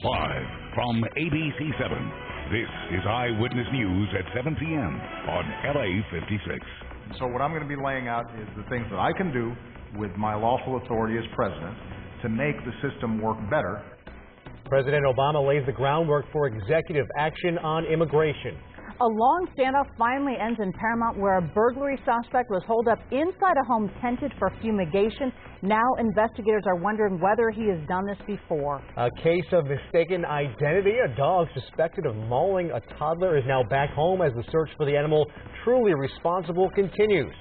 Live from ABC7, this is Eyewitness News at 7 p.m. on LA56. So what I'm going to be laying out is the things that I can do with my lawful authority as president to make the system work better. President Obama lays the groundwork for executive action on immigration. A long standoff finally ends in Paramount, where a burglary suspect was holed up inside a home tented for fumigation. Now investigators are wondering whether he has done this before. A case of mistaken identity. A dog suspected of mauling a toddler is now back home as the search for the animal truly responsible continues.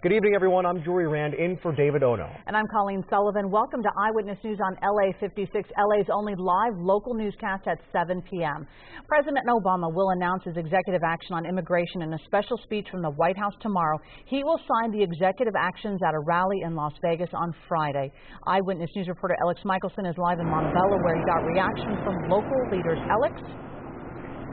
Good evening, everyone. I'm Jory Rand in for David Ono. And I'm Colleen Sullivan. Welcome to Eyewitness News on LA56, LA's only live local newscast at 7 p.m. President Obama will announce his executive action on immigration in a special speech from the White House tomorrow. He will sign the executive actions at a rally in Las Vegas on Friday. Eyewitness News reporter Alex Michelson is live in Montebello, where he got reactions from local leaders. Alex?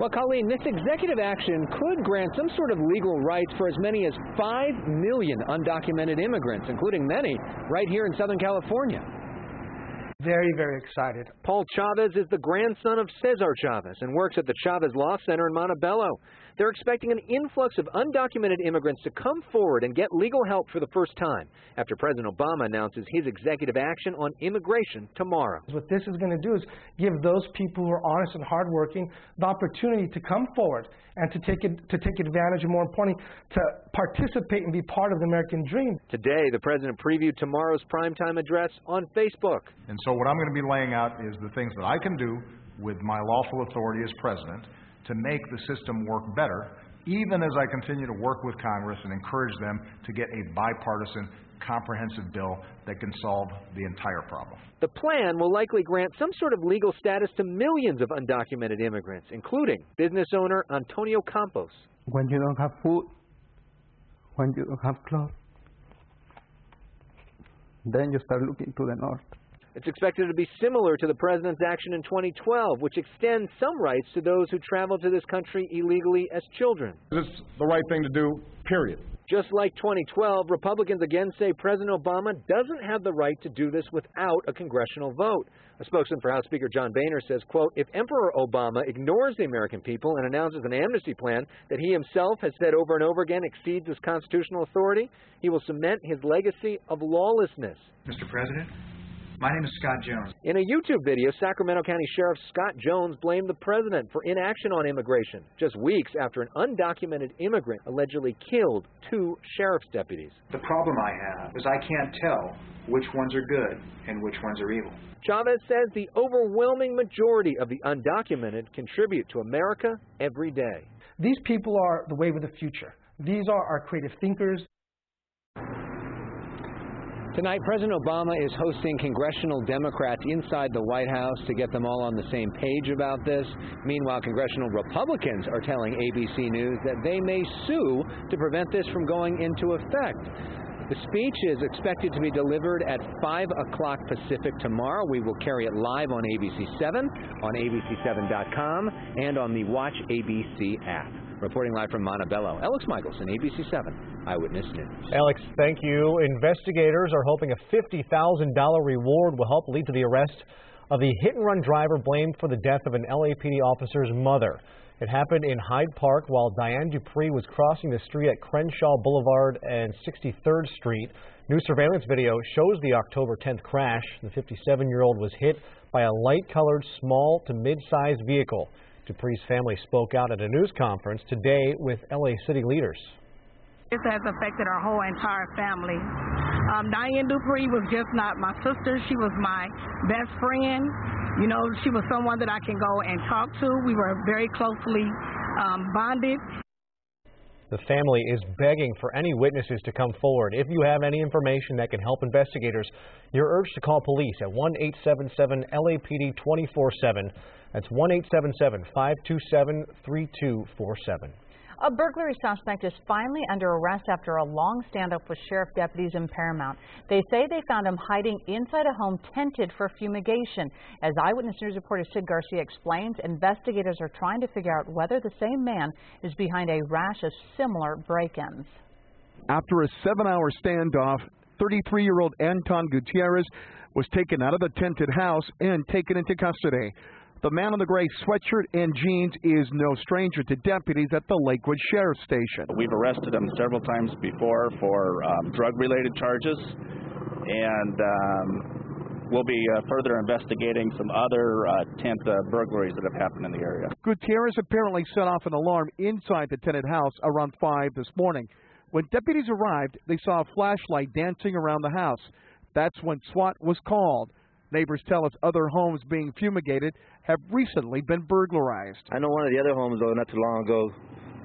Well, Colleen, this executive action could grant some sort of legal rights for as many as 5 million undocumented immigrants, including many right here in Southern California. Very, very excited. Paul Chavez is the grandson of Cesar Chavez and works at the Chavez Law Center in Montebello. They're expecting an influx of undocumented immigrants to come forward and get legal help for the first time after President Obama announces his executive action on immigration tomorrow. What this is going to do is give those people who are honest and hardworking the opportunity to come forward and to take advantage, and more importantly, to participate and be part of the American dream. Today, the president previewed tomorrow's primetime address on Facebook. And so what I'm going to be laying out is the things that I can do with my lawful authority as president to make the system work better, even as I continue to work with Congress and encourage them to get a bipartisan, comprehensive bill that can solve the entire problem. The plan will likely grant some sort of legal status to millions of undocumented immigrants, including business owner Antonio Campos. When you don't have food, when you don't have clothes, then you start looking to the north. It's expected to be similar to the president's action in 2012, which extends some rights to those who travel to this country illegally as children. It's the right thing to do, period. Just like 2012, Republicans again say President Obama doesn't have the right to do this without a congressional vote. A spokesman for House Speaker John Boehner says, quote, if Emperor Obama ignores the American people and announces an amnesty plan that he himself has said over and over again exceeds his constitutional authority, he will cement his legacy of lawlessness. Mr. President, my name is Scott Jones. In a YouTube video, Sacramento County Sheriff Scott Jones blamed the president for inaction on immigration, just weeks after an undocumented immigrant allegedly killed 2 sheriff's deputies. The problem I have is I can't tell which ones are good and which ones are evil. Chavez says the overwhelming majority of the undocumented contribute to America every day. These people are the wave of the future. These are our creative thinkers. Tonight, President Obama is hosting congressional Democrats inside the White House to get them all on the same page about this. Meanwhile, congressional Republicans are telling ABC News that they may sue to prevent this from going into effect. The speech is expected to be delivered at 5 o'clock Pacific tomorrow. We will carry it live on ABC7, on ABC7.com, and on the Watch ABC app. Reporting live from Montebello, Alex Michelson, ABC7 Eyewitness News. Alex, thank you. Investigators are hoping a $50,000 reward will help lead to the arrest of the hit-and-run driver blamed for the death of an LAPD officer's mother. It happened in Hyde Park while Diane Dupree was crossing the street at Crenshaw Boulevard and 63rd Street. New surveillance video shows the October 10th crash. The 57-year-old was hit by a light-colored small to mid-sized vehicle. Dupree's family spoke out at a news conference today with LA city leaders. This has affected our whole entire family. Diane Dupree was just not my sister. She was my best friend. You know, she was someone that I can go and talk to. We were very closely bonded. The family is begging for any witnesses to come forward. If you have any information that can help investigators, you're urged to call police at 1-877-LAPD-24-7. That's 1-877-527-3247. A burglary suspect is finally under arrest after a long standoff with sheriff deputies in Paramount. They say they found him hiding inside a home tented for fumigation. As Eyewitness News reporter Sid Garcia explains, investigators are trying to figure out whether the same man is behind a rash of similar break-ins. After a 7-hour standoff, 33-year-old Anton Gutierrez was taken out of the tented house and taken into custody. The man in the gray sweatshirt and jeans is no stranger to deputies at the Lakewood Sheriff's Station. We've arrested him several times before for drug-related charges, and we'll be further investigating some other tent burglaries that have happened in the area. Gutierrez apparently set off an alarm inside the tenant house around 5 this morning. When deputies arrived, they saw a flashlight dancing around the house. That's when SWAT was called. Neighbors tell us other homes being fumigated have recently been burglarized. I know one of the other homes, though, not too long ago,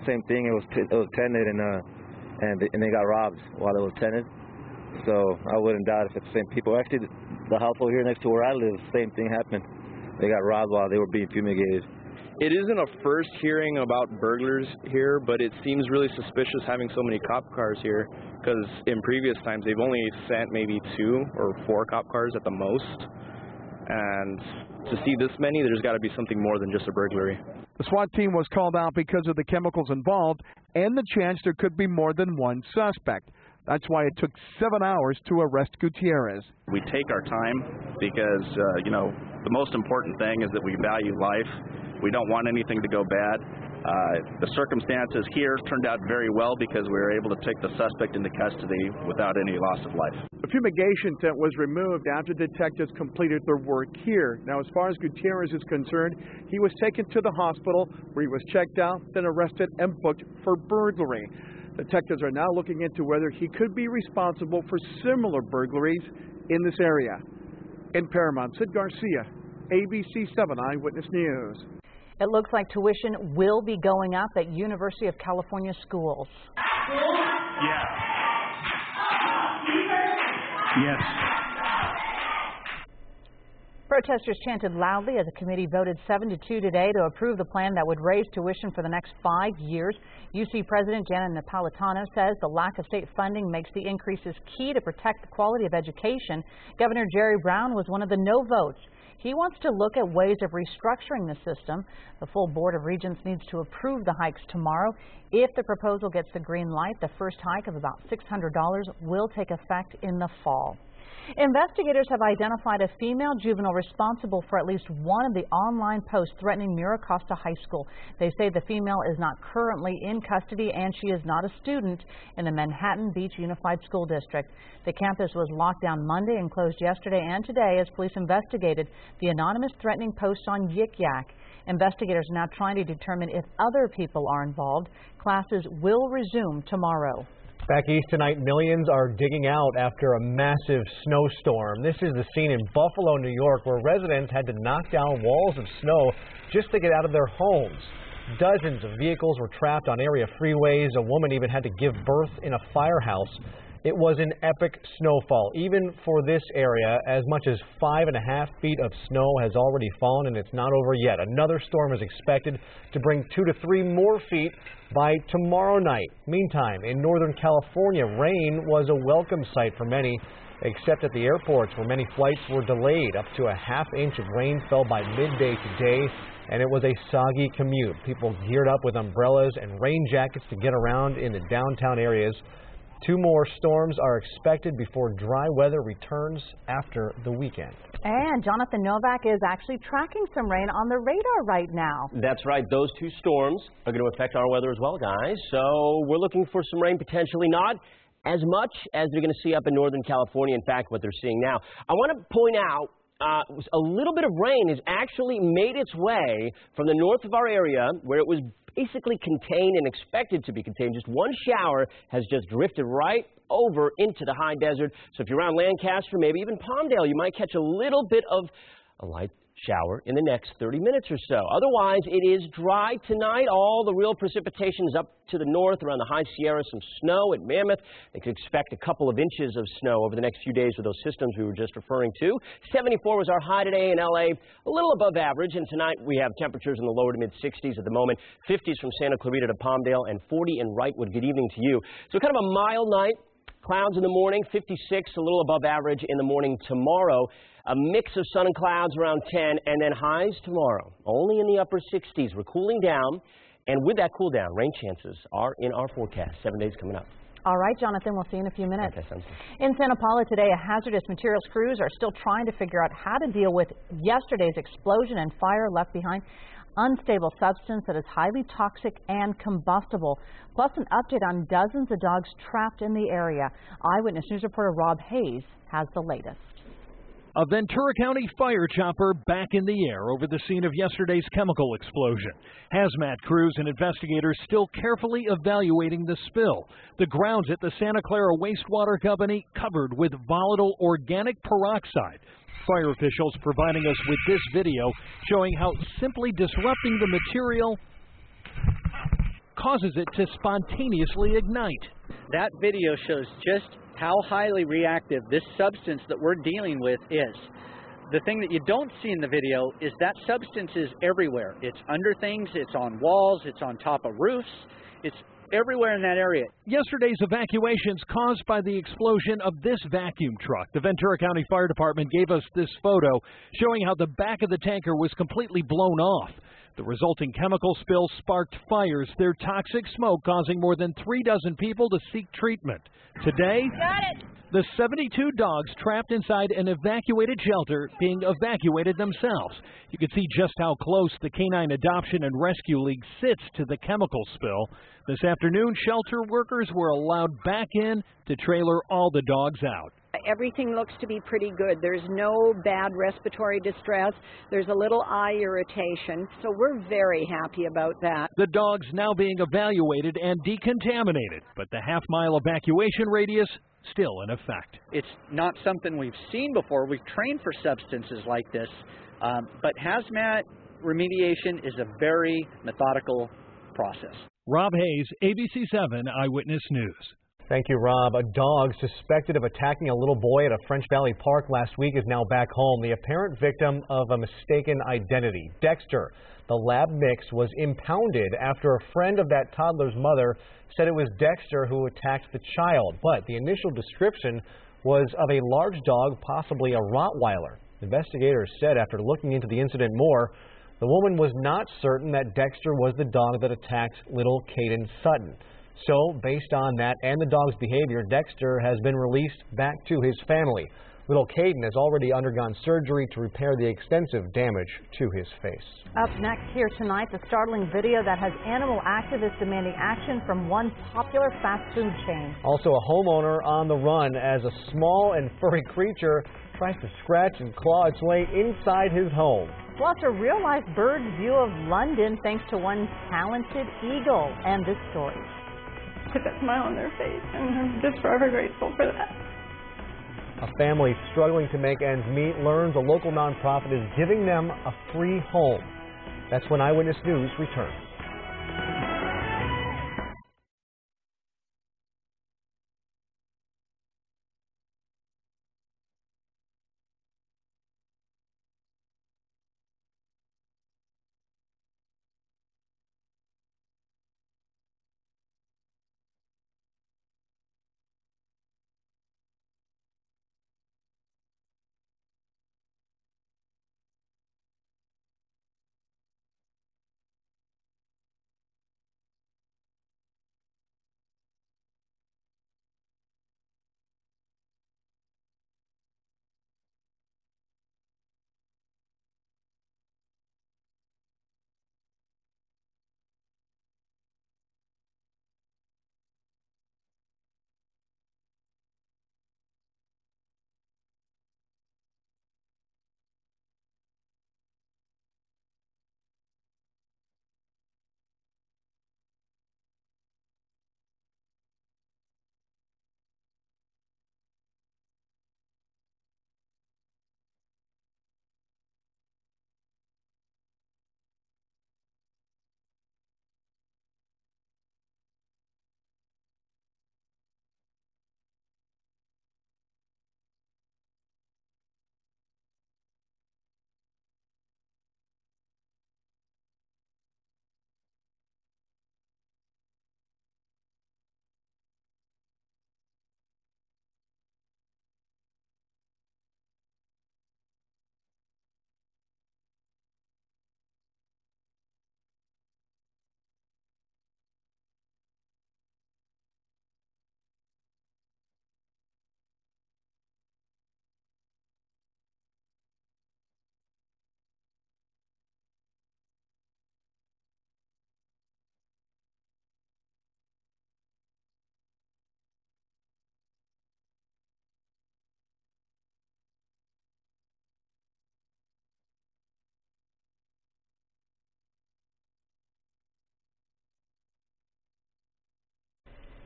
same thing. It was tenanted, and they got robbed while it was tenanted. So I wouldn't doubt if it's the same people. Actually, the household here next to where I live, same thing happened. They got robbed while they were being fumigated. It isn't a first hearing about burglars here, but it seems really suspicious having so many cop cars here, because in previous times they've only sent maybe 2 or 4 cop cars at the most. And to see this many, there's got to be something more than just a burglary. The SWAT team was called out because of the chemicals involved and the chance there could be more than one suspect. That's why it took 7 hours to arrest Gutierrez. We take our time because, the most important thing is that we value life. We don't want anything to go bad. The circumstances here turned out very well because we were able to take the suspect into custody without any loss of life. The fumigation tent was removed after detectives completed their work here. Now, as far as Gutierrez is concerned, he was taken to the hospital where he was checked out, then arrested and booked for burglary. Detectives are now looking into whether he could be responsible for similar burglaries in this area. In Paramount, Sid Garcia, ABC7 Eyewitness News. It looks like tuition will be going up at University of California schools. Yes. Yes. Protesters chanted loudly as a committee voted 7-2 today to approve the plan that would raise tuition for the next 5 years. UC President Janet Napolitano says the lack of state funding makes the increases key to protect the quality of education. Governor Jerry Brown was one of the no votes. He wants to look at ways of restructuring the system. The full Board of Regents needs to approve the hikes tomorrow. If the proposal gets the green light, the first hike of about $600 will take effect in the fall. Investigators have identified a female juvenile responsible for at least one of the online posts threatening Mira Costa High School. They say the female is not currently in custody and she is not a student in the Manhattan Beach Unified School District. The campus was locked down Monday and closed yesterday and today as police investigated the anonymous threatening post on Yik Yak. Investigators are now trying to determine if other people are involved. Classes will resume tomorrow. Back east tonight, millions are digging out after a massive snowstorm. This is the scene in Buffalo, New York, where residents had to knock down walls of snow just to get out of their homes. Dozens of vehicles were trapped on area freeways. A woman even had to give birth in a firehouse. It was an epic snowfall, even for this area. As much as 5.5 feet of snow has already fallen, and it's not over yet. Another storm is expected to bring 2 to 3 more feet by tomorrow night. Meantime, in Northern California, rain was a welcome sight for many, except at the airports where many flights were delayed. Up to a ½ inch of rain fell by midday today, and it was a soggy commute. People geared up with umbrellas and rain jackets to get around in the downtown areas. 2 more storms are expected before dry weather returns after the weekend. And Jonathan Novak is actually tracking some rain on the radar right now. That's right. Those 2 storms are going to affect our weather as well, guys. So we're looking for some rain, potentially not as much as they're going to see up in Northern California. In fact, what they're seeing now. I want to point out a little bit of rain has actually made its way from the north of our area, where it was basically contained and expected to be contained. Just one shower has just drifted right over into the high desert. So if you're around Lancaster, maybe even Palmdale, you might catch a little bit of a light shower in the next 30 minutes or so. Otherwise, it is dry tonight. All the real precipitation is up to the north around the High Sierra. Some snow at Mammoth. They could expect a couple of inches of snow over the next few days with those systems we were just referring to. 74 was our high today in LA, a little above average. And tonight we have temperatures in the lower to mid 60s at the moment. 50s from Santa Clarita to Palmdale and 40 in Wrightwood. Good evening to you. So kind of a mild night. Clouds in the morning, 56, a little above average in the morning tomorrow. A mix of sun and clouds around 10, and then highs tomorrow, only in the upper 60s. We're cooling down, and with that cool down, rain chances are in our forecast. 7 days coming up. All right, Jonathan, we'll see you in a few minutes. Okay, sounds good. In Santa Paula today, a hazardous materials crews are still trying to figure out how to deal with yesterday's explosion and fire left behind unstable substance that is highly toxic and combustible. Plus an update on dozens of dogs trapped in the area. Eyewitness News reporter Rob Hayes has the latest. A Ventura County fire chopper back in the air over the scene of yesterday's chemical explosion. Hazmat crews and investigators still carefully evaluating the spill. The grounds at the Santa Clara Wastewater Company covered with volatile organic peroxide. Fire officials providing us with this video showing how simply disrupting the material causes it to spontaneously ignite. That video shows just how highly reactive this substance that we're dealing with is. The thing that you don't see in the video is that substance is everywhere. It's under things, it's on walls, it's on top of roofs, it's everywhere in that area. Yesterday's evacuations caused by the explosion of this vacuum truck. The Ventura County Fire Department gave us this photo showing how the back of the tanker was completely blown off. The resulting chemical spill sparked fires, their toxic smoke causing more than 36 people to seek treatment. Today, the 72 dogs trapped inside an evacuated shelter being evacuated themselves. You can see just how close the Canine Adoption and Rescue League sits to the chemical spill. This afternoon, shelter workers were allowed back in to trailer all the dogs out. Everything looks to be pretty good. There's no bad respiratory distress. There's a little eye irritation. So we're very happy about that. The dogs now being evaluated and decontaminated, but the half-mile evacuation radius still in effect. It's not something we've seen before. We've trained for substances like this, but hazmat remediation is a very methodical process. Rob Hayes, ABC7 Eyewitness News. Thank you, Rob. A dog suspected of attacking a little boy at a French Valley park last week is now back home. The apparent victim of a mistaken identity, Dexter. The lab mix was impounded after a friend of that toddler's mother said it was Dexter who attacked the child. But the initial description was of a large dog, possibly a Rottweiler. Investigators said after looking into the incident more, the woman was not certain that Dexter was the dog that attacked little Caden Sutton. So, based on that and the dog's behavior, Dexter has been released back to his family. Little Caden has already undergone surgery to repair the extensive damage to his face. Up next here tonight, the startling video that has animal activists demanding action from one popular fast food chain. Also, a homeowner on the run as a small and furry creature tries to scratch and claw its way inside his home. Plus, a real-life bird's view of London thanks to one talented eagle. And this story. Put that smile on their face, and I'm just forever grateful for that. A family struggling to make ends meet learns a local nonprofit is giving them a free home. That's when Eyewitness News returns.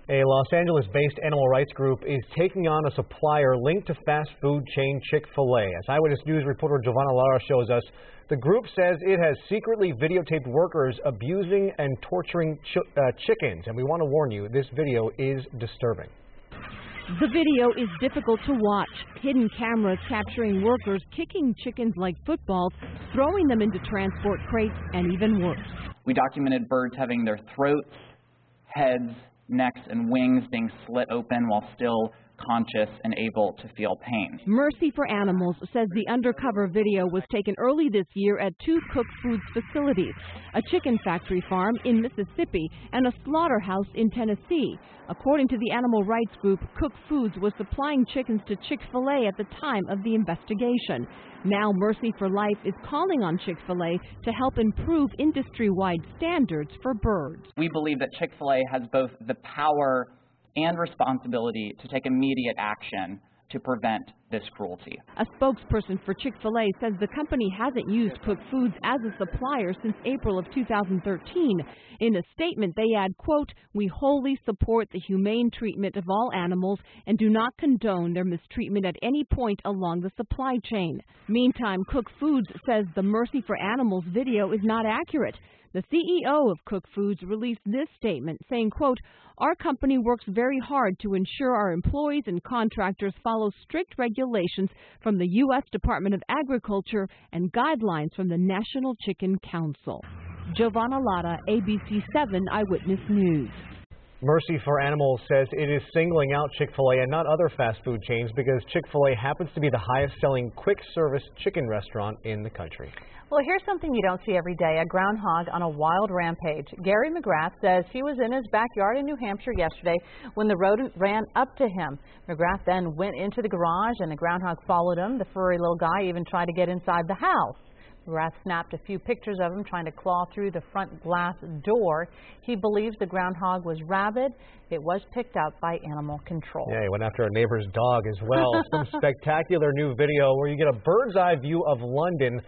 A Los Angeles-based animal rights group is taking on a supplier linked to fast food chain Chick-fil-A. As Eyewitness News reporter Giovanna Lara shows us, the group says it has secretly videotaped workers abusing and torturing chickens. And we want to warn you, this video is disturbing. The video is difficult to watch. Hidden cameras capturing workers kicking chickens like footballs, throwing them into transport crates, and even worse. We documented birds having their throats, heads, necks, and wings being slit open while still conscious and able to feel pain. Mercy for Animals says the undercover video was taken early this year at two Cook Foods facilities, a chicken factory farm in Mississippi and a slaughterhouse in Tennessee. According to the animal rights group, Cook Foods was supplying chickens to Chick-fil-A at the time of the investigation. Now Mercy for Life is calling on Chick-fil-A to help improve industry-wide standards for birds. We believe that Chick-fil-A has both the power and responsibility to take immediate action to prevent this cruelty. A spokesperson for Chick-fil-A says the company hasn't used Cook Foods as a supplier since April of 2013. In a statement, they add, quote, "We wholly support the humane treatment of all animals and do not condone their mistreatment at any point along the supply chain." Meantime, Cook Foods says the Mercy for Animals video is not accurate. The CEO of Cook Foods released this statement saying, quote, "Our company works very hard to ensure our employees and contractors follow strict regulations from the U.S. Department of Agriculture and guidelines from the National Chicken Council." Giovanna Lara, ABC7 Eyewitness News. Mercy for Animals says it is singling out Chick-fil-A and not other fast food chains because Chick-fil-A happens to be the highest-selling quick-service chicken restaurant in the country. Well, here's something you don't see every day, a groundhog on a wild rampage. Gary McGrath says he was in his backyard in New Hampshire yesterday when the rodent ran up to him. McGrath then went into the garage and the groundhog followed him. The furry little guy even tried to get inside the house. McGrath snapped a few pictures of him trying to claw through the front glass door. He believes the groundhog was rabid. It was picked up by animal control. Yeah, he went after a neighbor's dog as well. Some spectacular new video where you get a bird's eye view of London.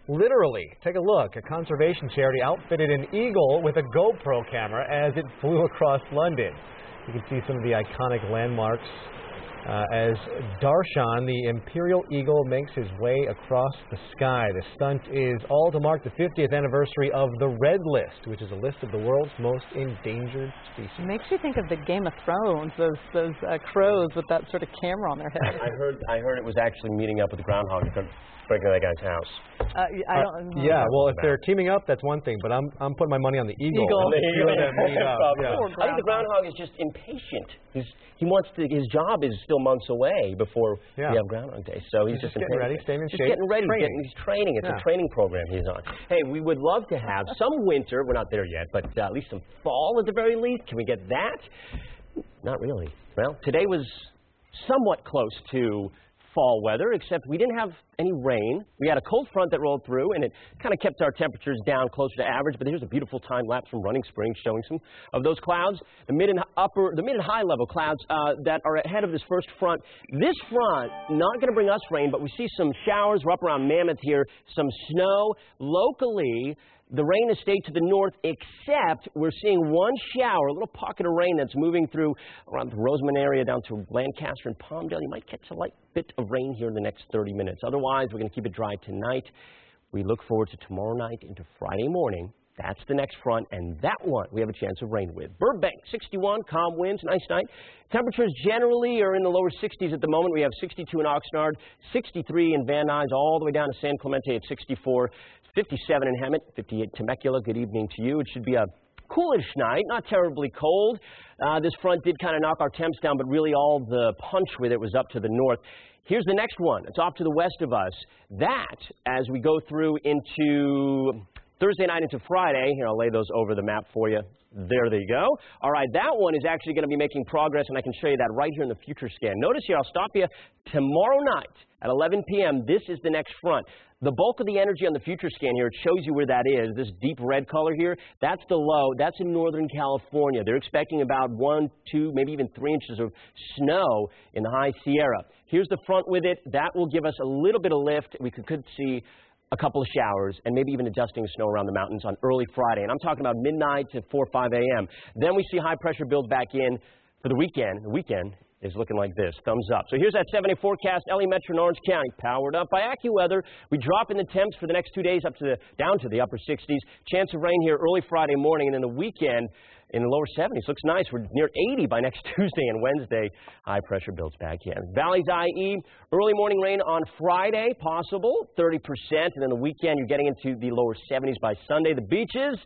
Literally, take a look. A conservation charity outfitted an eagle with a GoPro camera as it flew across London. You can see some of the iconic landmarks as Darshan, the imperial eagle, makes his way across the sky. The stunt is all to mark the 50th anniversary of the Red List, which is a list of the world's most endangered species. It makes you think of the Game of Thrones, those crows with that sort of camera on their head. I heard it was actually meeting up with the groundhog to break into that guy's house. I don't know. Yeah, well, if they're teaming up, that's one thing, but I'm putting my money on the eagle. I think the groundhog is just impatient. He wants to. His job is still months away before we have Groundhog Day, so he's just getting ready, staying in shape. Getting ready. He's training. It's a training program he's on. Hey, we would love to have some winter. We're not there yet, but at least some fall at the very least. Can we get that? Not really. Well, today was somewhat close to fall weather, except we didn't have any rain. We had a cold front that rolled through, and it kind of kept our temperatures down closer to average. But here's a beautiful time lapse from Running Spring showing some of those clouds. The mid and high level clouds that are ahead of this first front. This front not going to bring us rain, but we see some showers. We're up around Mammoth here. Some snow locally. The rain has stayed to the north, except we're seeing one shower, a little pocket of rain that's moving through around the Roseman area down to Lancaster and Palmdale. You might catch a light bit of rain here in the next 30 minutes. Otherwise, we're going to keep it dry tonight. We look forward to tomorrow night into Friday morning. That's the next front, and that one we have a chance of rain with. Burbank, 61, calm winds, nice night. Temperatures generally are in the lower 60s at the moment. We have 62 in Oxnard, 63 in Van Nuys, all the way down to San Clemente at 64, 57 in Hemet, 58 Temecula. Good evening to you. It should be a coolish night, not terribly cold. This front did kind of knock our temps down, but really all the punch with it was up to the north. Here's the next one. It's off to the west of us. That, as we go through into Thursday night into Friday, here, I'll lay those over the map for you. There you go. All right, that one is actually going to be making progress, and I can show you that right here in the future scan. Notice here, I'll stop you tomorrow night at 11 p.m. This is the next front. The bulk of the energy on the future scan here, it shows you where that is. This deep red color here, that's the low. That's in Northern California. They're expecting about 1, 2, maybe even 3 inches of snow in the high Sierra. Here's the front with it. That will give us a little bit of lift. We could see a couple of showers and maybe even a dusting of snow around the mountains on early Friday. And I'm talking about midnight to 4 or 5 a.m. Then we see high pressure build back in. for the weekend is looking like this. Thumbs up. So here's that 7-day forecast. LA Metro and Orange County powered up by AccuWeather. We drop in the temps for the next 2 days down to the upper 60s. Chance of rain here early Friday morning, and then the weekend in the lower 70s. Looks nice. We're near 80 by next Tuesday and Wednesday. High pressure builds back in. Valley's IE, early morning rain on Friday, possible, 30%. And then the weekend, you're getting into the lower 70s by Sunday. The beaches,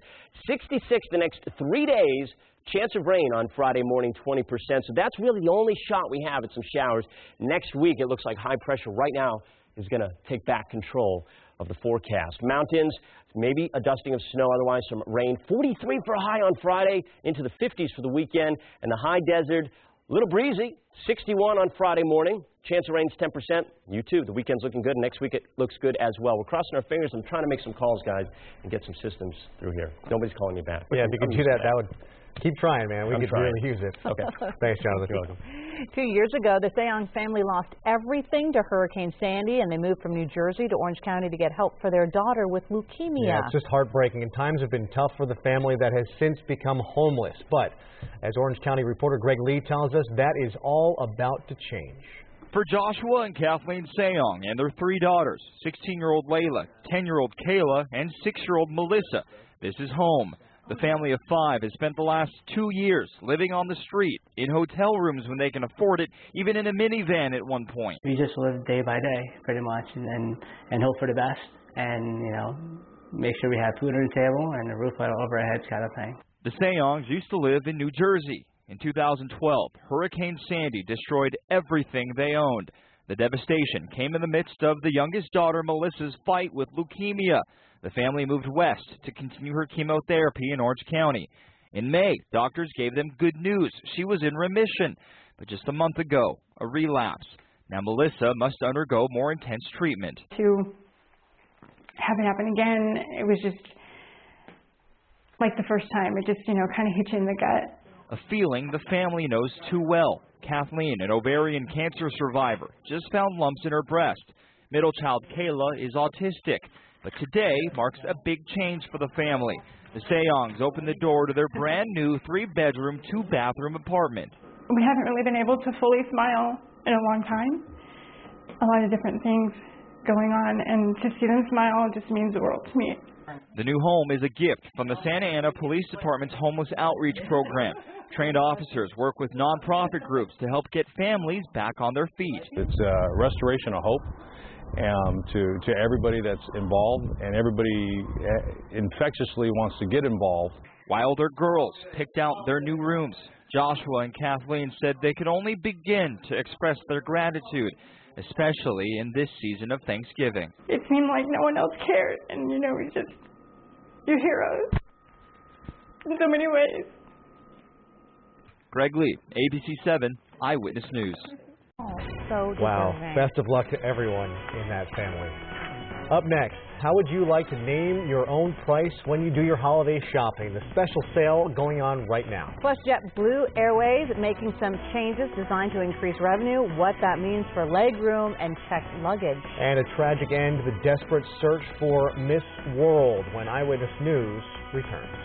66 the next 3 days. Chance of rain on Friday morning, 20%. So that's really the only shot we have at some showers. Next week, it looks like high pressure right now is going to take back control of the forecast. Mountains, maybe a dusting of snow, otherwise some rain. 43 for a high on Friday, into the 50s for the weekend. And the high desert, a little breezy, 61 on Friday morning. Chance of rain's 10%. You too. The weekend's looking good. Next week it looks good as well. We're crossing our fingers. I'm trying to make some calls, guys, and get some systems through here. Nobody's calling me back. Yeah, if you could do that, that would... Keep trying, man. We could really use it. Okay. Thanks, Jonathan. You're welcome. 2 years ago, the Seong family lost everything to Hurricane Sandy, and they moved from New Jersey to Orange County to get help for their daughter with leukemia. Yeah, it's just heartbreaking, and times have been tough for the family that has since become homeless. But as Orange County reporter Greg Lee tells us, that is all about to change. For Joshua and Kathleen Seong and their 3 daughters, 16-year-old Layla, 10-year-old Kayla, and 6-year-old Melissa, this is home. The family of 5 has spent the last 2 years living on the street, in hotel rooms when they can afford it, even in a minivan at one point. We just live day by day, pretty much, and hope for the best, and, you know, make sure we have food on the table and a roof over our heads kind of thing. The Seongs used to live in New Jersey. In 2012, Hurricane Sandy destroyed everything they owned. The devastation came in the midst of the youngest daughter Melissa's fight with leukemia. The family moved west to continue her chemotherapy in Orange County. In May, doctors gave them good news. She was in remission. But just a month ago, a relapse. Now Melissa must undergo more intense treatment. To have it happen again, it was just like the first time. It just, kind of hit you in the gut. A feeling the family knows too well. Kathleen, an ovarian cancer survivor, just found lumps in her breast. Middle child Kayla is autistic. But today marks a big change for the family. The Seongs opened the door to their brand new 3-bedroom, 2-bathroom apartment. We haven't really been able to fully smile in a long time. A lot of different things going on, and to see them smile just means the world to me. The new home is a gift from the Santa Ana Police Department's Homeless Outreach Program. Trained officers work with nonprofit groups to help get families back on their feet. It's a restoration of hope. To everybody that's involved, and everybody infectiously wants to get involved. Wilder girls picked out their new rooms. Joshua and Kathleen said they could only begin to express their gratitude, especially in this season of Thanksgiving. It seemed like no one else cared, and you're heroes in so many ways. Greg Lee, ABC7, Eyewitness News. Wow. Best of luck to everyone in that family. Up next, how would you like to name your own price when you do your holiday shopping? The special sale going on right now. Plus, JetBlue Airways making some changes designed to increase revenue, what that means for legroom and checked luggage. And a tragic end to the desperate search for Miss World when Eyewitness News returns.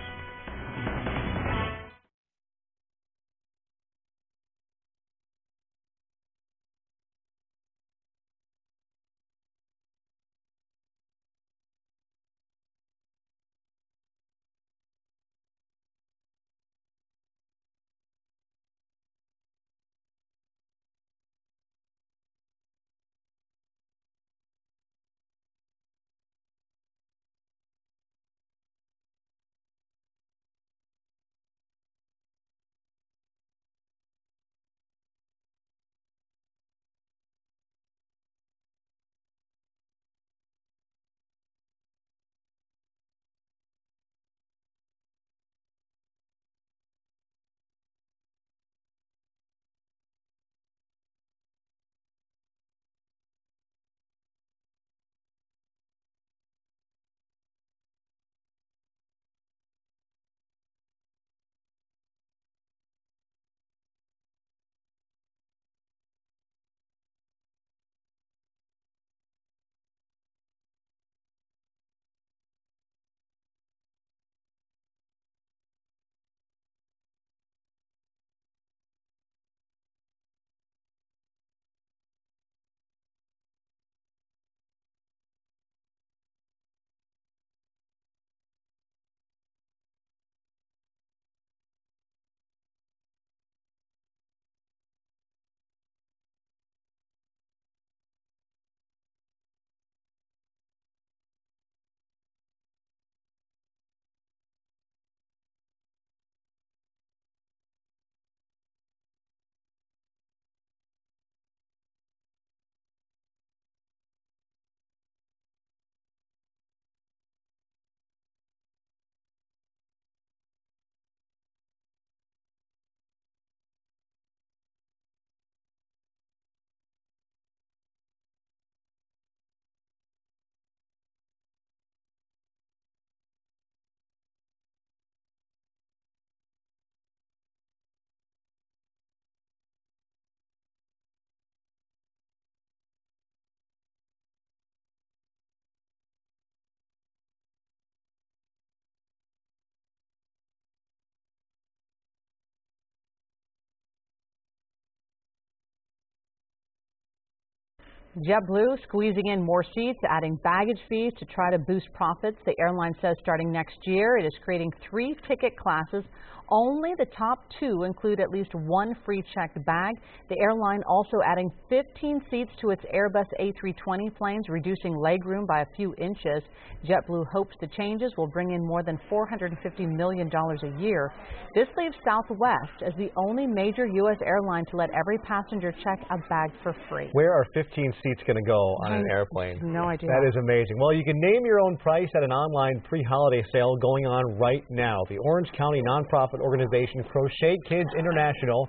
JetBlue squeezing in more seats, adding baggage fees to try to boost profits. The airline says starting next year, it is creating 3 ticket classes. Only the top 2 include at least 1 free checked bag. The airline also adding 15 seats to its Airbus A320 planes, reducing legroom by a few inches. JetBlue hopes the changes will bring in more than $450 million a year. This leaves Southwest as the only major U.S. airline to let every passenger check a bag for free. Where are 15 seats going to go on an airplane? No idea. That is amazing. Well, you can name your own price at an online pre-holiday sale going on right now. The Orange County nonprofit organization Crochet Kids International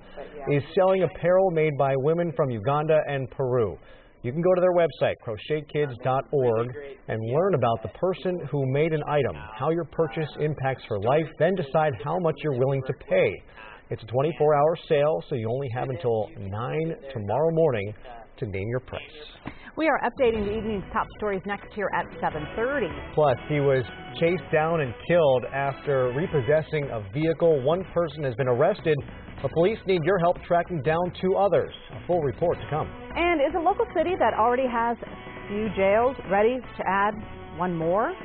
is selling apparel made by women from Uganda and Peru. You can go to their website, crochetkids.org, and learn about the person who made an item, how your purchase impacts her life, then decide how much you're willing to pay. It's a 24-hour sale, so you only have until 9 tomorrow morning to name your price. We are updating the evening's top stories next here at 7:30. Plus, he was chased down and killed after repossessing a vehicle. 1 person has been arrested. The police need your help tracking down 2 others. A full report to come. And is a local city that already has a few jails ready to add 1 more?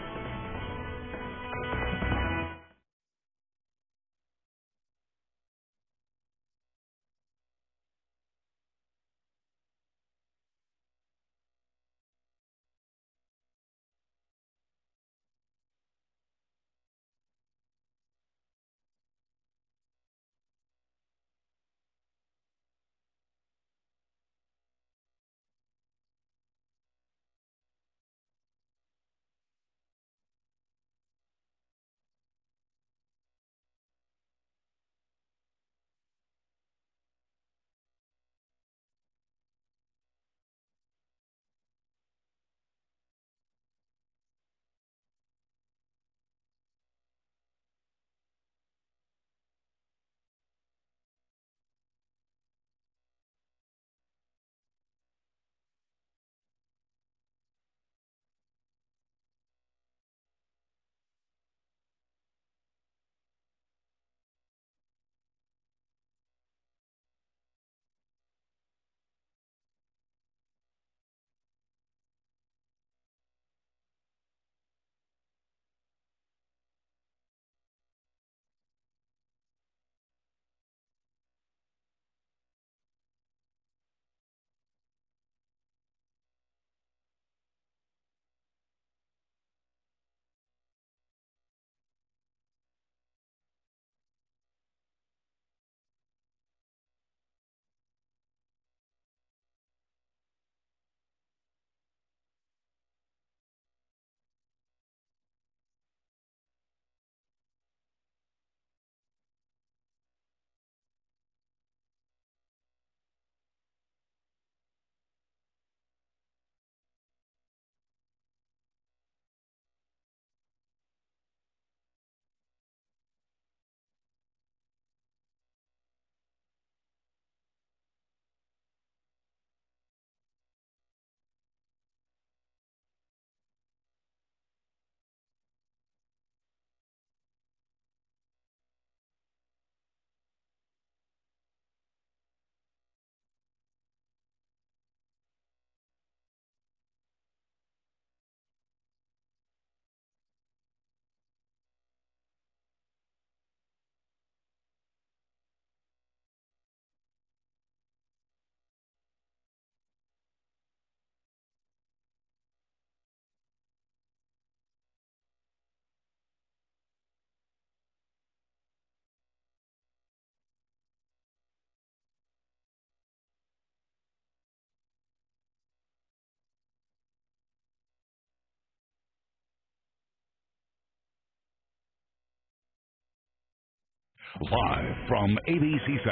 Live from ABC7,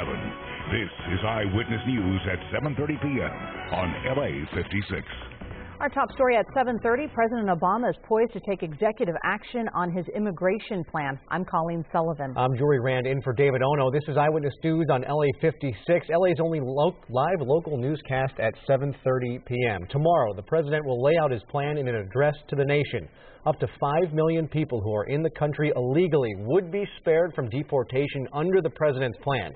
this is Eyewitness News at 7:30 p.m. on LA56. Our top story at 7:30, President Obama is poised to take executive action on his immigration plan. I'm Colleen Sullivan. I'm Jory Rand in for David Ono. This is Eyewitness News on LA56, LA's only live local newscast at 7:30 p.m. Tomorrow, the president will lay out his plan in an address to the nation. Up to 5 million people who are in the country illegally would be spared from deportation under the president's plan.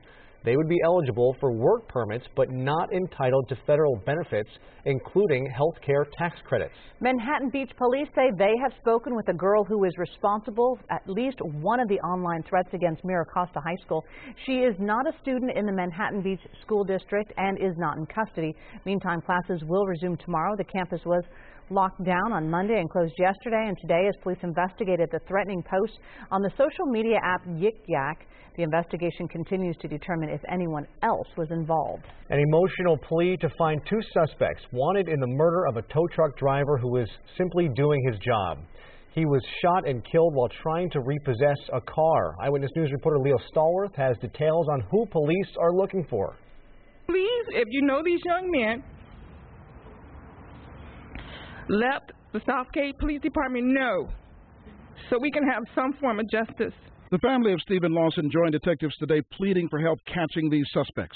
They would be eligible for work permits but not entitled to federal benefits, including health care tax credits. Manhattan Beach police say they have spoken with a girl who is responsible for at least one of the online threats against Mira Costa High School. She is not a student in the Manhattan Beach School District and is not in custody. Meantime, classes will resume tomorrow. The campus was locked down on Monday and closed yesterday and today as police investigated the threatening post on the social media app Yik Yak. The investigation continues to determine if anyone else was involved. An emotional plea to find two suspects wanted in the murder of a tow truck driver who was simply doing his job. He was shot and killed while trying to repossess a car. Eyewitness News reporter Leo Stallworth has details on who police are looking for. Please, if you know these young men, let the Southgate Police Department know so we can have some form of justice. The family of Stephen Lawson joined detectives today pleading for help catching these suspects.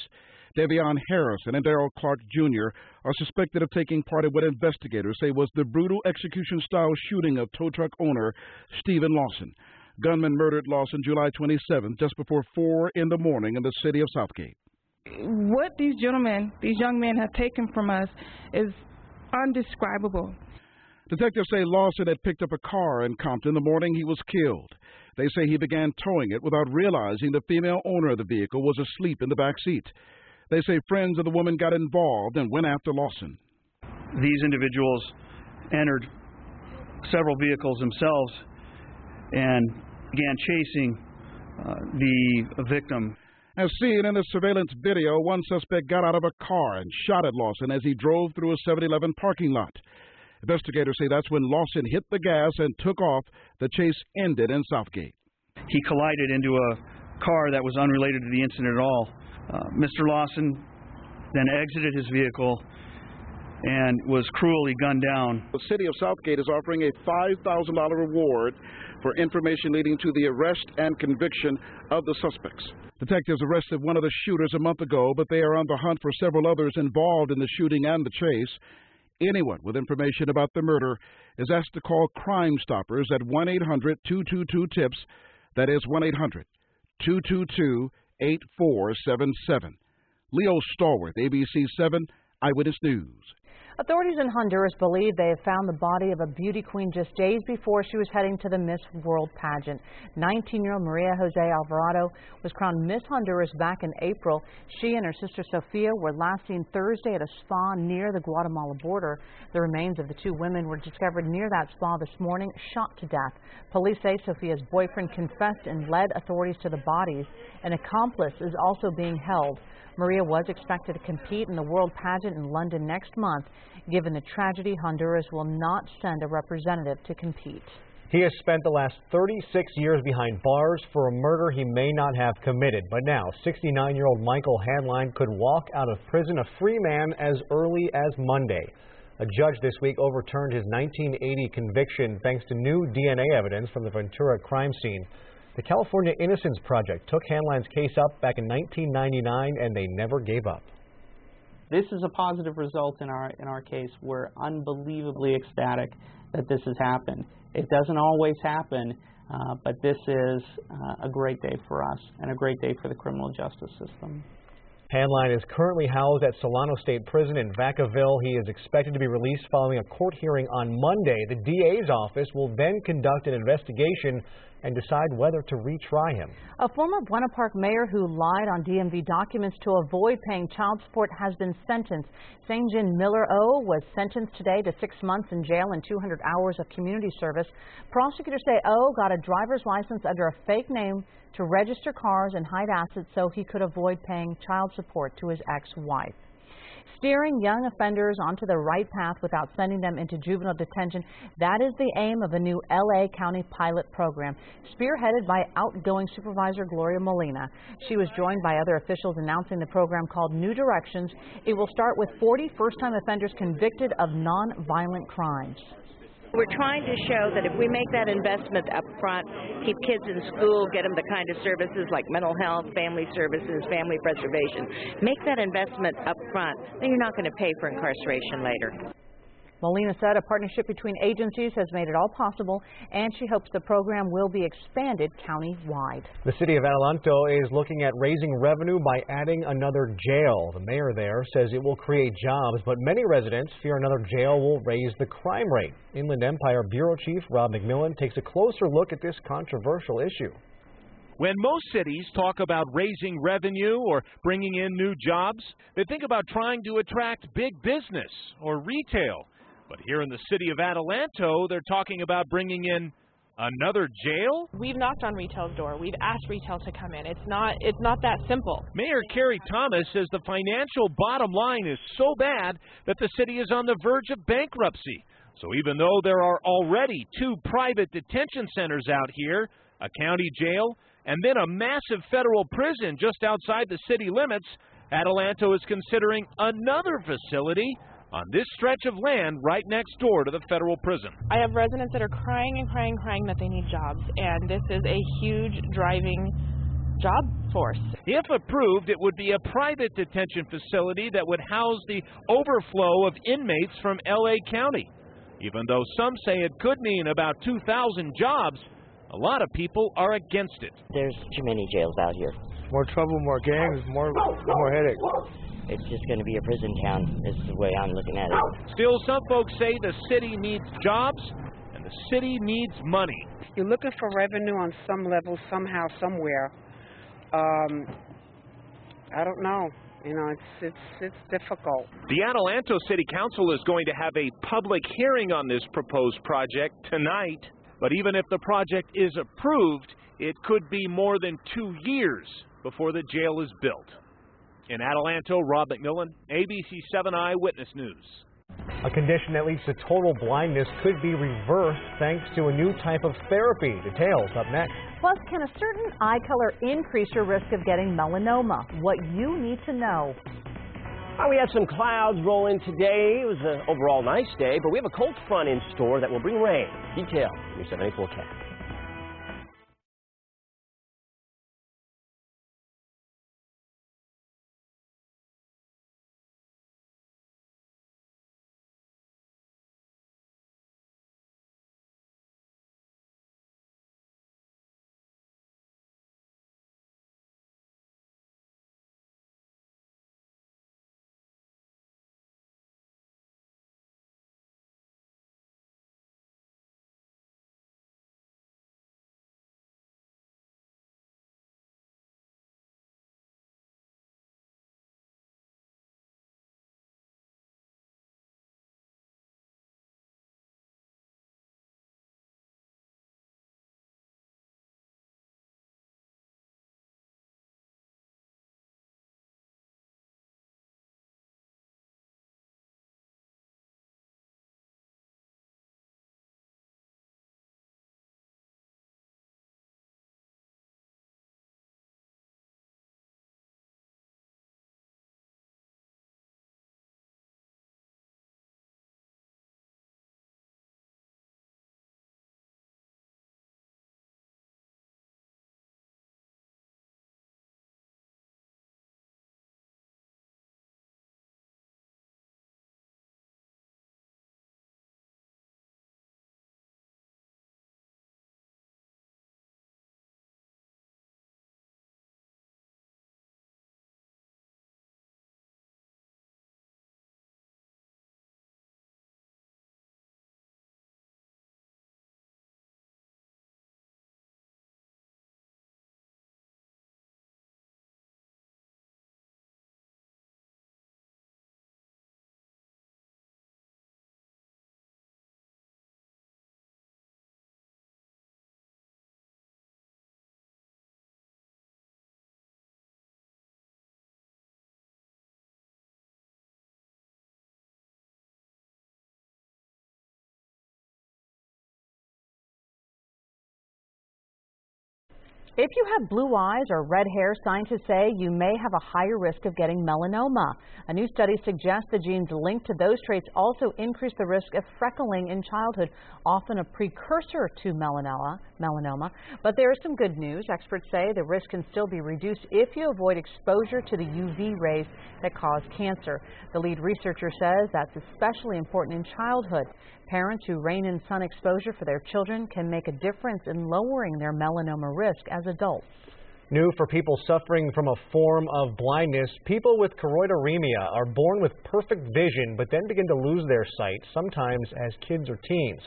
Davion Harrison and Darrell Clark Jr. are suspected of taking part in what investigators say was the brutal execution-style shooting of tow truck owner Stephen Lawson. Gunman murdered Lawson July 27th, just before 4 in the morning in the city of Southgate. What these gentlemen, these young men have taken from us is undescribable. Detectives say Lawson had picked up a car in Compton the morning he was killed. They say he began towing it without realizing the female owner of the vehicle was asleep in the back seat. They say friends of the woman got involved and went after Lawson. These individuals entered several vehicles themselves and began chasing the victim. As seen in the surveillance video, one suspect got out of a car and shot at Lawson as he drove through a 7-Eleven parking lot. Investigators say that's when Lawson hit the gas and took off. The chase ended in Southgate. He collided into a car that was unrelated to the incident at all. Mr. Lawson then exited his vehicle and was cruelly gunned down. The city of Southgate is offering a $5,000 reward for information leading to the arrest and conviction of the suspects. Detectives arrested one of the shooters a month ago, but they are on the hunt for several others involved in the shooting and the chase. Anyone with information about the murder is asked to call Crime Stoppers at 1-800-222-TIPS. That is 1-800-222-8477. Leo Stallworth, ABC7, Eyewitness News. Authorities in Honduras believe they have found the body of a beauty queen just days before she was heading to the Miss World pageant. 19-year-old Maria Jose Alvarado was crowned Miss Honduras back in April. She and her sister Sofia were last seen Thursday at a spa near the Guatemala border. The remains of the two women were discovered near that spa this morning, shot to death. Police say Sofia's boyfriend confessed and led authorities to the bodies. An accomplice is also being held. Maria was expected to compete in the World pageant in London next month. Given the tragedy, Honduras will not send a representative to compete. He has spent the last 36 years behind bars for a murder he may not have committed. But now, 69-year-old Michael Hanline could walk out of prison a free man as early as Monday. A judge this week overturned his 1980 conviction thanks to new DNA evidence from the Ventura crime scene. The California Innocence Project took Hanline's case up back in 1999, and they never gave up. This is a positive result in our case. We're unbelievably ecstatic that this has happened. It doesn't always happen, but this is a great day for us and a great day for the criminal justice system. Hanline is currently housed at Solano State Prison in Vacaville. He is expected to be released following a court hearing on Monday. The DA's office will then conduct an investigation and decide whether to retry him. A former Buena Park mayor who lied on DMV documents to avoid paying child support has been sentenced. Sangjin Miller O was sentenced today to 6 months in jail and 200 hours of community service. Prosecutors say O got a driver's license under a fake name to register cars and hide assets so he could avoid paying child support to his ex-wife. Steering young offenders onto the right path without sending them into juvenile detention, that is the aim of a new LA County pilot program, spearheaded by outgoing Supervisor Gloria Molina. She was joined by other officials announcing the program called New Directions. It will start with 40 first-time offenders convicted of non-violent crimes. We're trying to show that if we make that investment up front, keep kids in school, get them the kind of services like mental health, family services, family preservation, make that investment up front, then you're not going to pay for incarceration later. Molina said a partnership between agencies has made it all possible, and she hopes the program will be expanded county-wide. The city of Adelanto is looking at raising revenue by adding another jail. The mayor there says it will create jobs, but many residents fear another jail will raise the crime rate. Inland Empire Bureau Chief Rob McMillan takes a closer look at this controversial issue. When most cities talk about raising revenue or bringing in new jobs, they think about trying to attract big business or retail. But here in the city of Adelanto, they're talking about bringing in another jail? We've knocked on retail's door. We've asked retail to come in. It's not that simple. Mayor Carrie Thomas says the financial bottom line is so bad that the city is on the verge of bankruptcy. So even though there are already 2 private detention centers out here, a county jail, and then a massive federal prison just outside the city limits, Adelanto is considering another facility on this stretch of land right next door to the federal prison. I have residents that are crying and crying and crying that they need jobs, and this is a huge driving job force. If approved, it would be a private detention facility that would house the overflow of inmates from LA County. Even though some say it could mean about 2,000 jobs, a lot of people are against it. There's too many jails out here. More trouble, more gangs, more headache. It's just going to be a prison town, is the way I'm looking at it. Still, some folks say the city needs jobs and the city needs money. You're looking for revenue on some level, somehow, somewhere. I don't know. You know, it's difficult. The Adelanto City Council is going to have a public hearing on this proposed project tonight. But even if the project is approved, it could be more than 2 years before the jail is built. In Adelanto, Rob McMillan, ABC7 Eyewitness News. A condition that leads to total blindness could be reversed thanks to a new type of therapy. Details up next. Plus, can a certain eye color increase your risk of getting melanoma? What you need to know. We had some clouds roll in today. It was an overall nice day, but we have a cold front in store that will bring rain. Detail in your 7-day forecast. If you have blue eyes or red hair, scientists say you may have a higher risk of getting melanoma. A new study suggests the genes linked to those traits also increase the risk of freckling in childhood, often a precursor to melanoma. But there is some good news. Experts say the risk can still be reduced if you avoid exposure to the UV rays that cause cancer. The lead researcher says that's especially important in childhood. Parents who rein in sun exposure for their children can make a difference in lowering their melanoma risk as adults. New for people suffering from a form of blindness, people with choroideremia are born with perfect vision but then begin to lose their sight, sometimes as kids or teens.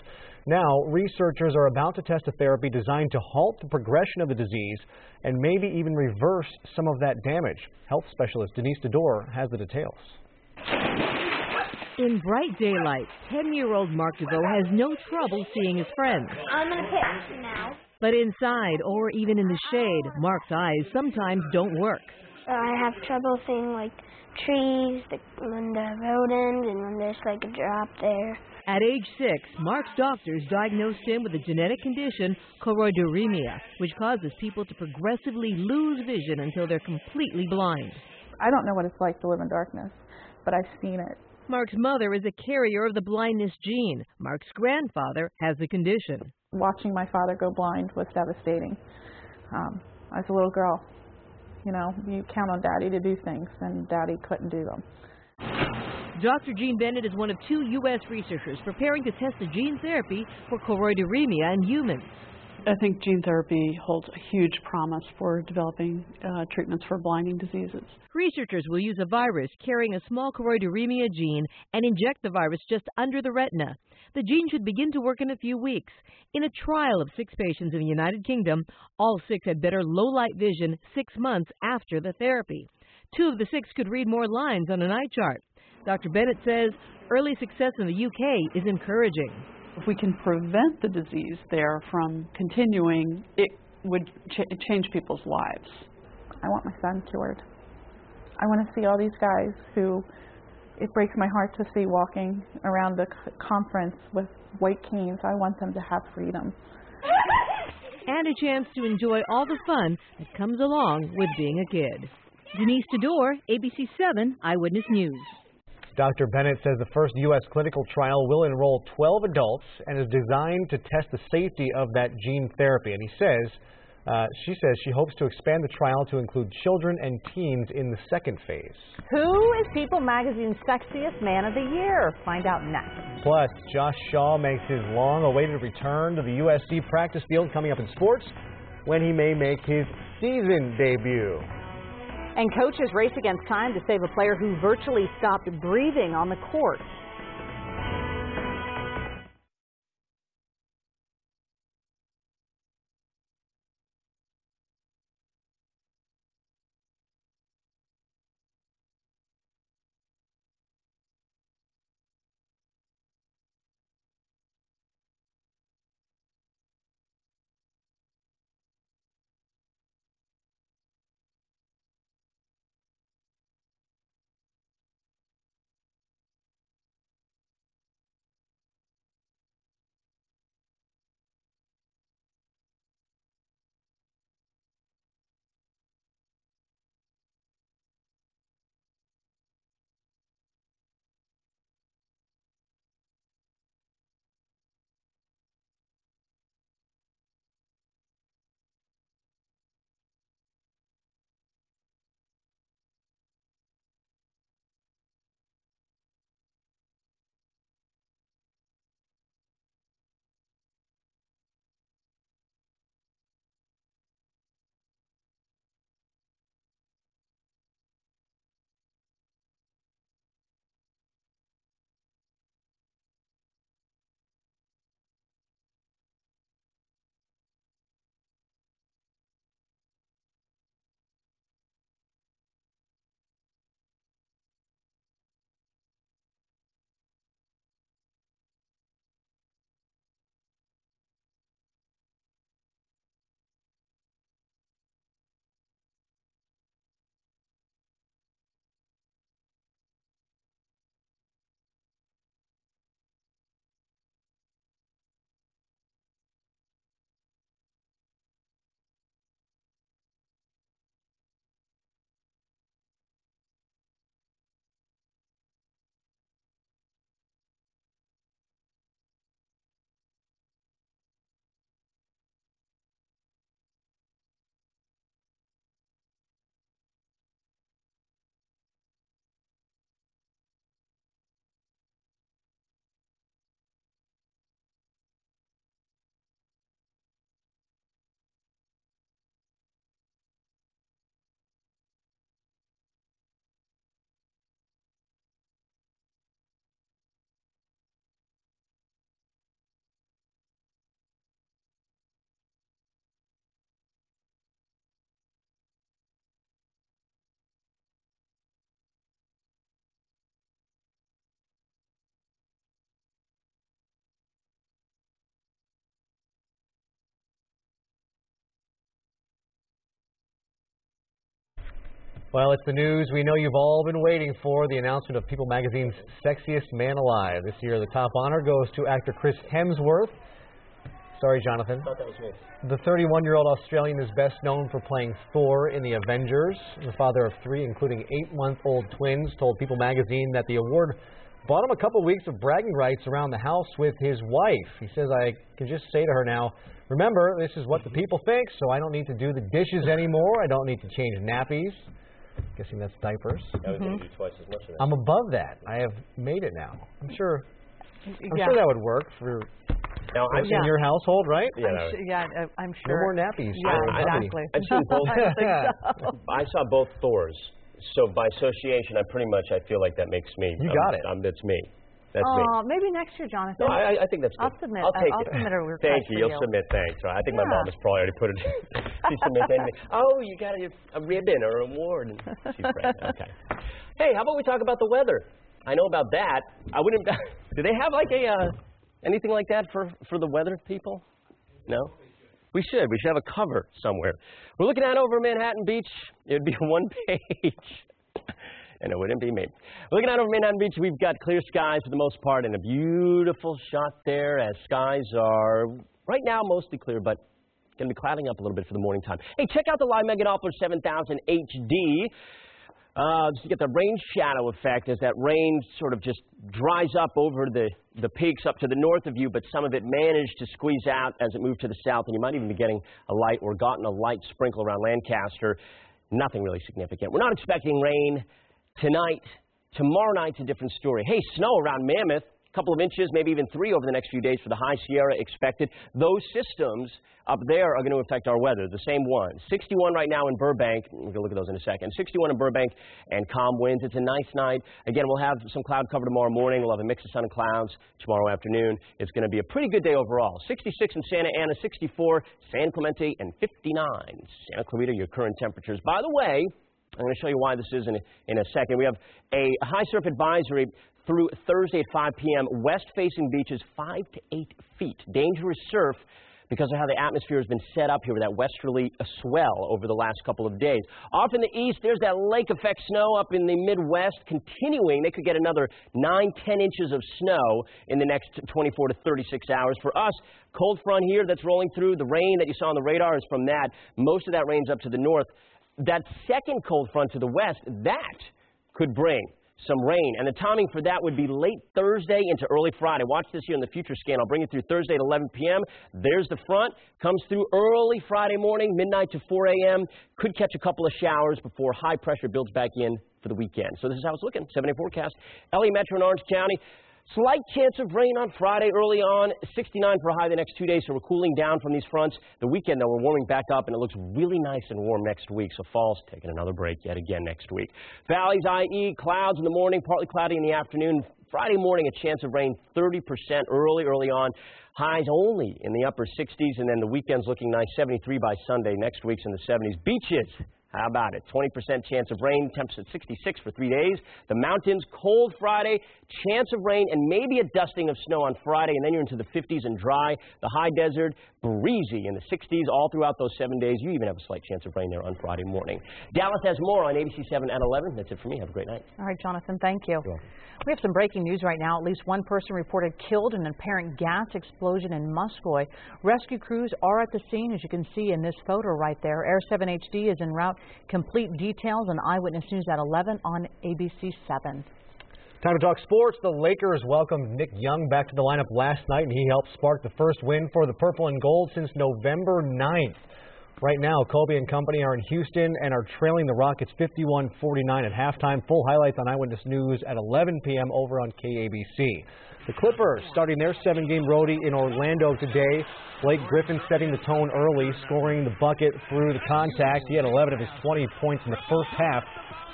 Now, researchers are about to test a therapy designed to halt the progression of the disease and maybe even reverse some of that damage. Health specialist Denise Dedore has the details. In bright daylight, 10-year-old Mark DeVoe has no trouble seeing his friends. I'm going to pick now. But inside, or even in the shade, Mark's eyes sometimes don't work. I have trouble seeing, like, trees, when the road ends, and when there's, like, a drop there. At age 6, Mark's doctors diagnosed him with a genetic condition, choroideremia, which causes people to progressively lose vision until they're completely blind. I don't know what it's like to live in darkness, but I've seen it. Mark's mother is a carrier of the blindness gene. Mark's grandfather has the condition. Watching my father go blind was devastating. As a little girl, you know, you count on Daddy to do things, and Daddy couldn't do them. Dr. Jean Bennett is one of 2 U.S. researchers preparing to test the gene therapy for choroideremia in humans. I think gene therapy holds a huge promise for developing treatments for blinding diseases. Researchers will use a virus carrying a small choroideremia gene and inject the virus just under the retina. The gene should begin to work in a few weeks. In a trial of 6 patients in the United Kingdom, all 6 had better low-light vision 6 months after the therapy. 2 of the 6 could read more lines on an eye chart. Dr. Bennett says early success in the UK is encouraging. If we can prevent the disease there from continuing, it would change people's lives. I want my son cured. I want to see all these guys who it breaks my heart to see walking around the conference with white canes. I want them to have freedom. And a chance to enjoy all the fun that comes along with being a kid. Denise Dedore, ABC7 Eyewitness News. Dr. Bennett says the first U.S. clinical trial will enroll 12 adults and is designed to test the safety of that gene therapy. And she says she hopes to expand the trial to include children and teens in the second phase. Who is People Magazine's sexiest man of the year? Find out next. Plus, Josh Shaw makes his long-awaited return to the USC practice field coming up in sports when he may make his season debut. And coaches race against time to save a player who virtually stopped breathing on the court. Well, it's the news we know you've all been waiting for, the announcement of People Magazine's Sexiest Man Alive. This year, the top honor goes to actor Chris Hemsworth. Sorry, Jonathan. I thought that was me. The 31-year-old Australian is best known for playing Thor in The Avengers. The father of 3, including 8-month-old twins, told People Magazine that the award bought him a couple weeks of bragging rights around the house with his wife. He says, I can just say to her now, remember, this is what the people think, so I don't need to do the dishes anymore. I don't need to change nappies. Guessing that's diapers. I was going to do twice as much of that. I'm above that. I have made it now. I'm sure that would work for in your household, right? I'm sure. No more nappies. Yeah, exactly. I've seen both. I think so. I saw both Thors. So by association, I feel like that makes me. You got it. That's me. That's me. Maybe next year, Jonathan. No, I think that's good. I'll submit. I'll take it. Submit a request. Thank you. For You'll submit. Thanks. Right. I think my mom has probably already put it. She submits anything. Oh, you got a ribbon or an award. She's right. Okay. Hey, how about we talk about the weather? I know about that. I wouldn't. Do they have like anything like that for the weather people? No. We should have a cover somewhere. We're looking out over Manhattan Beach. It'd be one page. And it wouldn't be me. Looking out over Manhattan Beach, we've got clear skies for the most part and a beautiful shot there as skies are right now mostly clear, but going to be clouding up a little bit for the morning time. Hey, check out the live Mega Doppler 7000 HD. Just to get the rain shadow effect as that rain sort of just dries up over the peaks up to the north of you, but some of it managed to squeeze out as it moved to the south, and you might even be getting a light or gotten a light sprinkle around Lancaster. Nothing really significant. We're not expecting rain tonight. Tomorrow night's a different story. Hey, snow around Mammoth. A couple of inches, maybe even 3 over the next few days for the High Sierra expected. Those systems up there are going to affect our weather, the same one. 61 right now in Burbank. We're going to look at those in a second. 61 in Burbank and calm winds. It's a nice night. Again, we'll have some cloud cover tomorrow morning. We'll have a mix of sun and clouds tomorrow afternoon. It's going to be a pretty good day overall. 66 in Santa Ana, 64 San Clemente, and 59 Santa Clarita, your current temperatures. By the way, I'm going to show you why this is in a second. We have a high surf advisory through Thursday at 5 p.m. West-facing beaches, 5 to 8 feet. Dangerous surf because of how the atmosphere has been set up here with that westerly swell over the last couple of days. Off in the east, there's that lake effect snow up in the Midwest continuing. They could get another 9-10 inches of snow in the next 24 to 36 hours. For us, cold front here that's rolling through, the rain that you saw on the radar is from that. Most of that rain's up to the north. That second cold front to the west, that could bring some rain. And the timing for that would be late Thursday into early Friday. Watch this here in the future scan. I'll bring you through Thursday at 11 p.m. There's the front. Comes through early Friday morning, midnight to 4 a.m. Could catch a couple of showers before high pressure builds back in for the weekend. So this is how it's looking. 7-day forecast. LA Metro and Orange County. Slight chance of rain on Friday early on, 69 for a high the next 2 days, so we're cooling down from these fronts. The weekend, though, we're warming back up, and it looks really nice and warm next week, so fall's taking another break yet again next week. Valleys, IE, clouds in the morning, partly cloudy in the afternoon. Friday morning, a chance of rain 30% early on. Highs only in the upper 60s, and then the weekend's looking nice, 73 by Sunday. Next week's in the 70s. Beaches. How about it? 20% chance of rain, temps at 66 for 3 days. The mountains, cold Friday, chance of rain, and maybe a dusting of snow on Friday, and then you're into the 50s and dry. The high desert, breezy in the 60s all throughout those 7 days. You even have a slight chance of rain there on Friday morning. Dallas has more on ABC7 at 11. That's it for me. Have a great night. All right, Jonathan, thank you. We have some breaking news right now. At least one person reported killed in an apparent gas explosion in Muscoy. Rescue crews are at the scene, as you can see in this photo right there. Air 7 HD is en route. Complete details on Eyewitness News at 11 on ABC7. Time to talk sports. The Lakers welcomed Nick Young back to the lineup last night, and he helped spark the first win for the Purple and Gold since November 9th. Right now, Kobe and company are in Houston and are trailing the Rockets 51-49 at halftime. Full highlights on Eyewitness News at 11 p.m. over on KABC. The Clippers starting their 7-game roadie in Orlando today. Blake Griffin setting the tone early, scoring the bucket through the contact. He had 11 of his 20 points in the first half.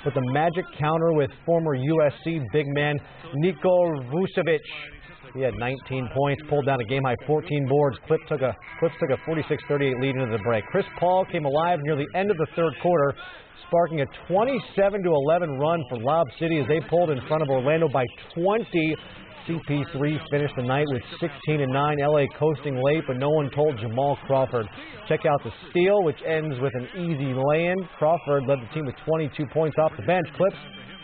But the magic counter with former USC big man Nikola Vucevic. He had 19 points, pulled down a game-high 14 boards. Clips took a 46-38 lead into the break. Chris Paul came alive near the end of the third quarter, sparking a 27-11 run for Lob City as they pulled in front of Orlando by 20. CP3 finished the night with 16-9. LA coasting late, but no one told Jamal Crawford. Check out the steal, which ends with an easy land. Crawford led the team with 22 points off the bench. Clips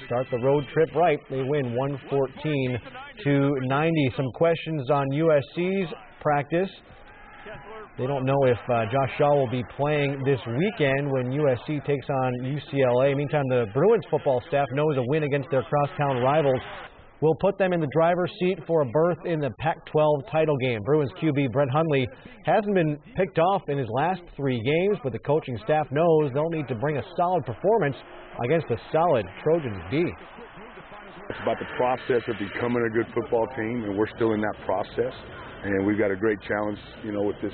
start the road trip right. They win 114-90. Some questions on USC's practice. They don't know if Josh Shaw will be playing this weekend when USC takes on UCLA. Meantime, the Bruins football staff knows a win against their crosstown rivals will put them in the driver's seat for a berth in the Pac-12 title game. Bruins QB Brett Hundley hasn't been picked off in his last 3 games, but the coaching staff knows they'll need to bring a solid performance against a solid Trojans D. It's about the process of becoming a good football team, and we're still in that process. And we've got a great challenge, with this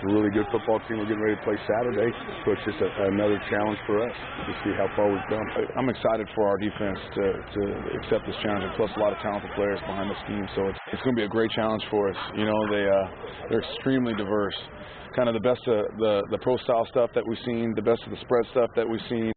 really good football team. We're getting ready to play Saturday, so it's just another challenge for us to see how far we've come. I'm excited for our defense to accept this challenge, and plus a lot of talented players behind the scheme. So it's going to be a great challenge for us. They're extremely diverse, kind of the best of the pro style stuff that we've seen, the best of the spread stuff that we've seen.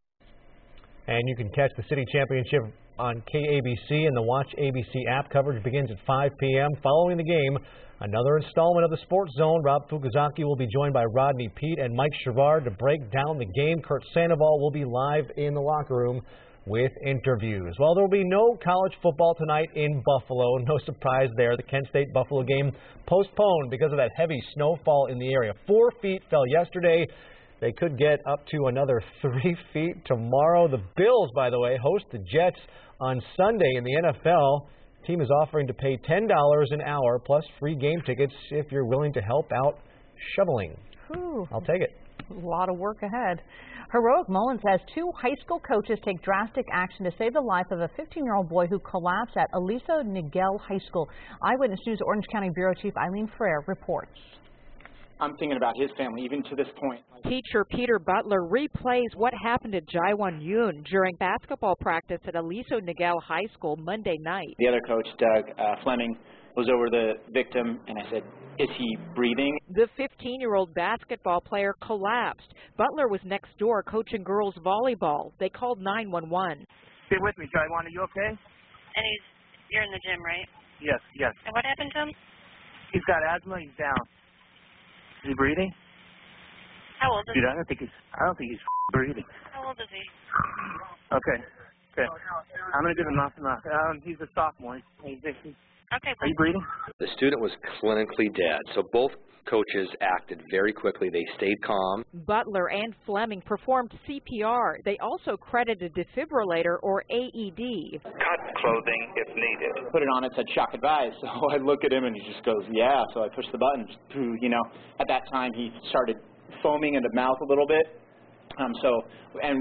And you can catch the city championship on KABC, and the Watch ABC app. Coverage begins at 5 p.m. Following the game, another installment of the Sports Zone. Rob Fukuzaki will be joined by Rodney Peete and Mike Sherrard to break down the game. Kurt Sandoval will be live in the locker room with interviews. Well, there will be no college football tonight in Buffalo. No surprise there. The Kent State-Buffalo game postponed because of that heavy snowfall in the area. 4 feet fell yesterday. They could get up to another 3 feet tomorrow. The Bills, by the way, host the Jets on Sunday in the NFL. The team is offering to pay $10 an hour plus free game tickets if you're willing to help out shoveling. Ooh, I'll take it. A lot of work ahead. Heroic Mullins has 2 high school coaches take drastic action to save the life of a 15-year-old boy who collapsed at Aliso Niguel High School. Eyewitness News Orange County Bureau Chief Eileen Frere reports. I'm thinking about his family, even to this point. Teacher Peter Butler replays what happened to Jaiwan Yoon during basketball practice at Aliso Niguel High School Monday night. The other coach, Doug Fleming, was over the victim, and I said, is he breathing? The 15-year-old basketball player collapsed. Butler was next door coaching girls volleyball. They called 911. Stay with me, Jaiwan. Are you okay? And you're in the gym, right? Yes, yes. And what happened to him? He's got asthma. He's down. Is he breathing? How old is he? Dude, I don't think he's breathing. How old is he? Okay. I'm gonna give him nothing. He's a sophomore. Okay. Are you breathing? The student was clinically dead, so both coaches acted very quickly. They stayed calm. Butler and Fleming performed CPR. They also credited defibrillator or AED. Cut clothing if needed. Put it on, it said shock advised. So I look at him and he just goes, yeah. So I push the buttons. At that time he started foaming in the mouth a little bit. And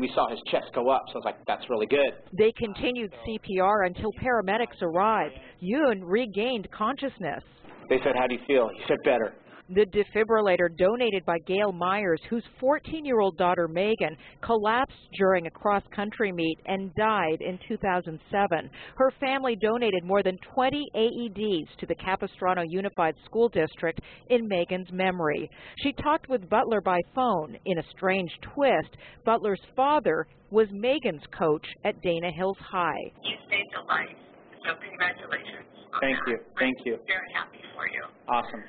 we saw his chest go up, so I was like, that's really good. They continued CPR until paramedics arrived. Yoon regained consciousness. They said, how do you feel? He said, better. The defibrillator donated by Gail Myers, whose 14-year-old daughter Megan collapsed during a cross-country meet and died in 2007. Her family donated more than 20 AEDs to the Capistrano Unified School District in Megan's memory. She talked with Butler by phone. In a strange twist, Butler's father was Megan's coach at Dana Hills High. You saved a life, so congratulations. Thank you. Thank you. Very happy for you. Awesome.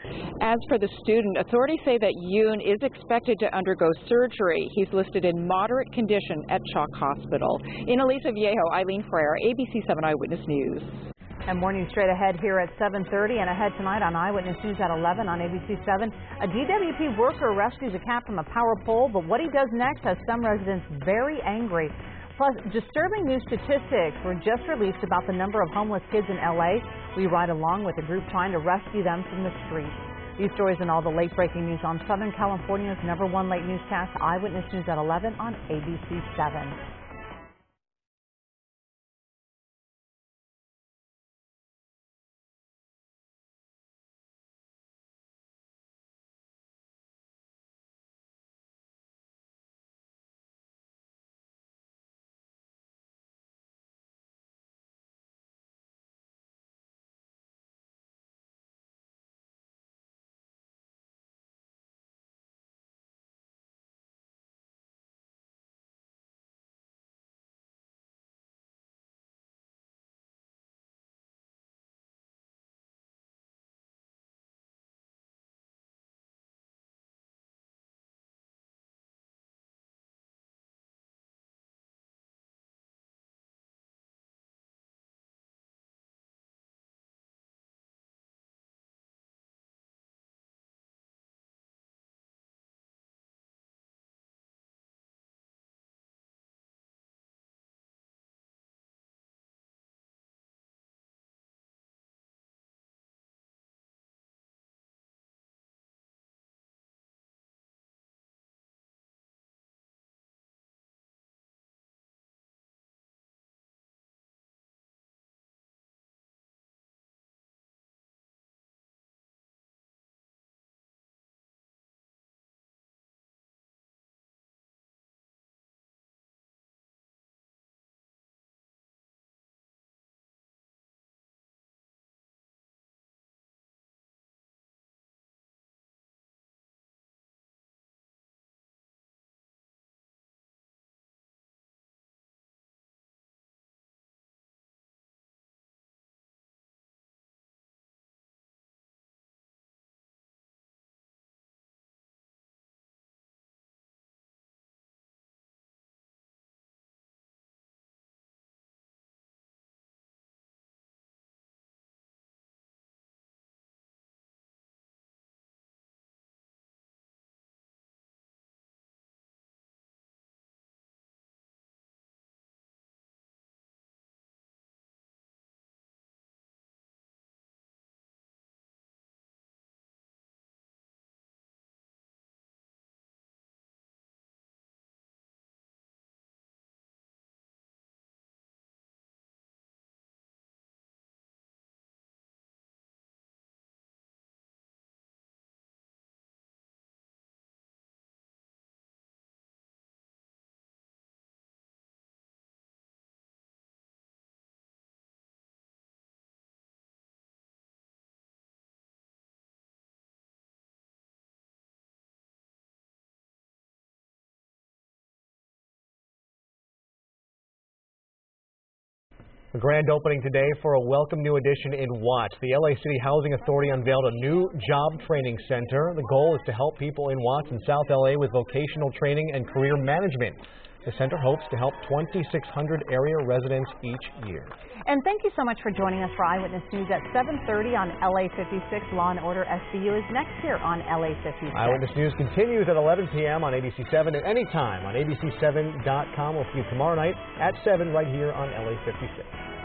As for the student, authorities say that Yoon is expected to undergo surgery. He's listed in moderate condition at Chalk Hospital. In Aliso Viejo, Eileen Frere, ABC7 Eyewitness News. And morning straight ahead here at 7:30 and ahead tonight on Eyewitness News at 11 on ABC7. A DWP worker rescues a cat from a power pole, but what he does next has some residents very angry. Plus, disturbing new statistics were just released about the number of homeless kids in LA. We ride along with a group trying to rescue them from the streets. These stories and all the late-breaking news on Southern California's #1 late newscast, Eyewitness News at 11 on ABC7. The grand opening today for a welcome new addition in Watts. The LA City Housing Authority unveiled a new job training center. The goal is to help people in Watts and South LA with vocational training and career management. The center hopes to help 2,600 area residents each year. And thank you so much for joining us for Eyewitness News at 7:30 on LA56. Law and Order SVU is next here on LA56. Eyewitness News continues at 11 p.m. on ABC7 and anytime on ABC7.com. We'll see you tomorrow night at 7 right here on LA56.